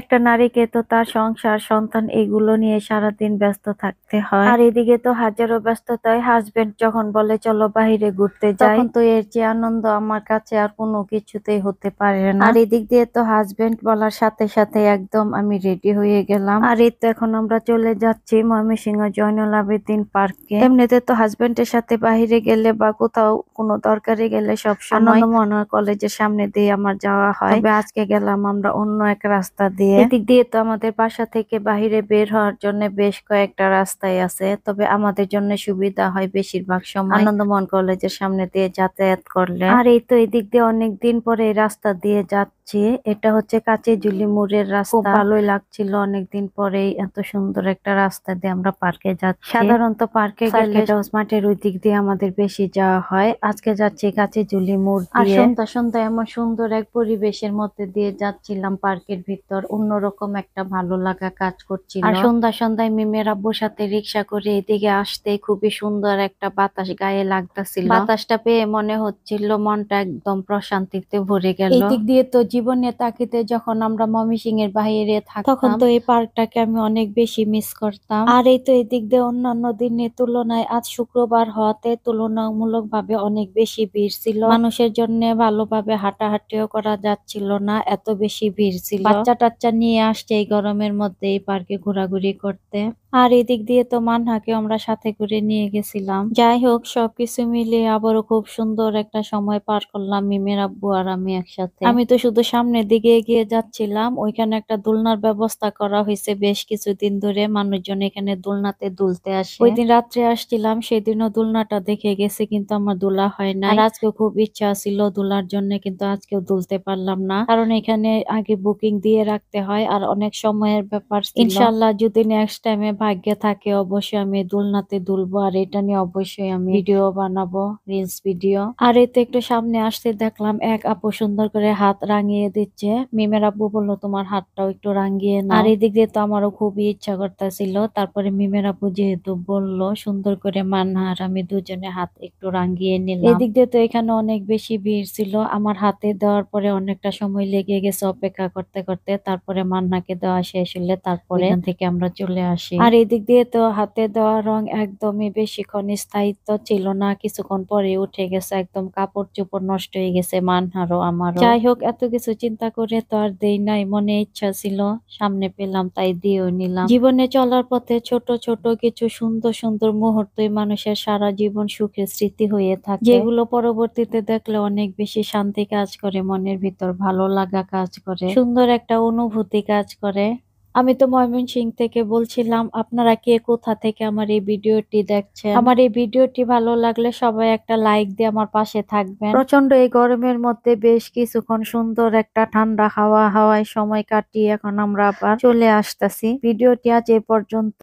একটা নারীকে তো তার সংসার সন্তান এগুলো নিয়ে সারাদিন ব্যস্ত থাকতে হয়, আর এদিকে তো হাজারো ব্যস্ততায় হাজবেন্ড যখন বলে চলো বাহিরে ঘুরতে যাই, তখন তো এর যে আনন্দ আমার কাছে আর কোনো কিছুতেই হতে পারে না। আর এদিক দিয়ে তো হাজবেন্ড বলার সাথে সাথে একদম আমি রেডি হয়ে গেলাম। আর এই তো এখন আমরা চলে যাচ্ছি ময়মনসিংহ জয়নুল আবেদিন পার্কে। এমনিতে তো হাজবেন্ডের সাথে বাহিরে গেলে বা কোথাও কোনো দরকারে গেলে সবসময় আনন্দমোহন কলেজের সামনে দিয়ে আমার যাওয়া হয়, তবে আজকে গেলাম আমরা অন্য এক রাস্তা দিয়ে। এদিক দিয়ে তো আমাদের বাসা থেকে বাহিরে বের হওয়ার জন্য বেশ কয়েকটা রাস্তায় আছে, তবে আমাদের জন্য সুবিধা হয় বেশিরভাগ সময় আনন্দমোহন কলেজের সামনে দিয়ে যাতায়াত করলে। আর এই তো এদিক দিয়ে অনেকদিন পরে এই রাস্তা দিয়ে যাচ্ছি। এটা হচ্ছে কাচিঝুলি মোড়ের রাস্তা। খুব ভালোই লাগছিল অনেকদিন পরেই এত সুন্দর একটা রাস্তা দিয়ে আমরা পার্কে যাচ্ছি। সাধারণত পার্কে গেলে মাঠের ওই দিক দিয়ে আমাদের বেশি যাওয়া হয়, আজকে যাচ্ছি কাচিঝুলি মোড় দিয়ে। আর সন্ধ্যা সন্ধ্যা এমন সুন্দর এক পরিবেশের মধ্যে দিয়ে যাচ্ছিলাম পার্কের ভিতর, অন্যরকম একটা ভালো লাগা কাজ করছিল। আর সন্ধ্যা সন্ধ্যায় মিমের আব্বুর সাথে রিক্সা করে এদিকে আসতে খুবই সুন্দর একটা বাতাস গায়ে লাগতেছিল। বাতাসটা পেয়ে মনে হচ্ছিল মনটা একদম প্রশান্তিতে ভরে গেল। এই দিক দিয়ে তো জীবনে তাকিতে যখন আমরা ময়মনসিংহ এর বাইরে থাকতাম, তখন তো এই পার্কটাকে আমি অনেক বেশি মিস করতাম। আর এই তো এদিক দিয়ে অন্যান্য দিনের তুলনায় আজ শুক্রবার হওয়াতে তুলনামূলক ভাবে অনেক বেশি ভিড় ছিল। মানুষের জন্য ভালোভাবে হাঁটাহাঁটিও করা যাচ্ছিল না, এত বেশি ভিড় ছিল। বাচ্চা টাচ্চা নিয়ে আসছে এই গরমের মধ্যে এই পার্কে ঘোরাঘুরি করতে। আর এদিক দিয়ে তো মানহাকে আমরা সাথে করে নিয়ে গেছিলাম। যাই হোক, সবকিছু মিলিয়ে আবারও খুব সুন্দর একটা সময় পার করলাম মিমের আব্বু আর আমি একসাথে। আমি তো শুধু সামনের দিকে এগিয়ে যাচ্ছিলাম, ওইখানে একটা দোলনার ব্যবস্থা করা হয়েছে বেশ কিছুদিন ধরে, মানুষজন এখানে দোলনাতে দুলতে আসে। ওই দিন রাত্রে আসছিলাম, সেদিনও দোলনাটা দেখে গেছে, কিন্তু আমার দোলা হয় না। আর আজকেও খুব ইচ্ছা ছিল দোলার জন্য, কিন্তু আজকেও দুলতে পারলাম না, কারণ এখানে আগে বুকিং দিয়ে রাখতে হয় আর অনেক সময়ের ব্যাপার ছিল। ইনশাআল্লাহ যদি নেক্সট টাইমে ভাগ্যে থাকে অবশ্যই আমি দোলনাতে দুলবো, আর এটা নিয়ে অবশ্যই আমি ভিডিও বানাবো, রিলস ভিডিও। আর এতে একটু সামনে আসতে দেখলাম এক আপু সুন্দর করে হাত রাঙিয়ে দিচ্ছে। মিমের আব্বু বললো তোমার হাতটাও একটু রাঙিয়ে নাও। আর এদিক দিয়ে তো আমারও খুবই ইচ্ছা করতেছিল, তারপরে মিমের আব্বু যেহেতু বললো সুন্দর করে মানহা আর আমি দুজনে হাত একটু রাঙিয়ে নিলাম। এদিক দিয়ে তো এখানে অনেক বেশি ভিড় ছিল, আমার হাতে দেওয়ার পরে অনেকটা সময় লেগে গেছে অপেক্ষা করতে করতে, তারপরে মান্নাকে দেওয়া শেষ হলে তারপরে এখান থেকে আমরা চলে আসি। আর এদিক দিয়ে তো হাতে দেওয়া রং একদমই বেশিক্ষণ স্থায়িত্ব ছিল না, কিছুক্ষণ পরে উঠে গেছে, একদম কাপড় চোপড় নষ্ট হয়ে গেছে মানহারও আমারও। যাই হোক, এত কিছু চিন্তা করে তো আর দেই নাই, মনে ইচ্ছা ছিল সামনে পেলাম তাই দিয়েও নিলাম। জীবনে চলার পথে ছোট ছোট কিছু সুন্দর সুন্দর মুহূর্তই মানুষের সারা জীবন সুখের স্মৃতি হয়ে থাকে, যেগুলো পরবর্তীতে দেখলে অনেক বেশি শান্তি কাজ করে, মনের ভিতর ভালো লাগা কাজ করে, সুন্দর একটা অনুভূতি কাজ করে। আমি তো ময়মনসিংহ থেকে বলছিলাম, আপনারা কে কোথা থেকে আমার এই ভিডিওটি দেখছেন? আমার এই ভিডিওটি ভালো লাগলে সবাই একটা লাইক দিয়ে আমার পাশে থাকবেন। প্রচন্ড এই গরমের মধ্যে বেশ কিছুক্ষণ সুন্দর একটা ঠান্ডা হাওয়ায় সময় কাটিয়ে এখন আমরা আবার চলে আসতেছি। ভিডিওটি আজ এ পর্যন্ত।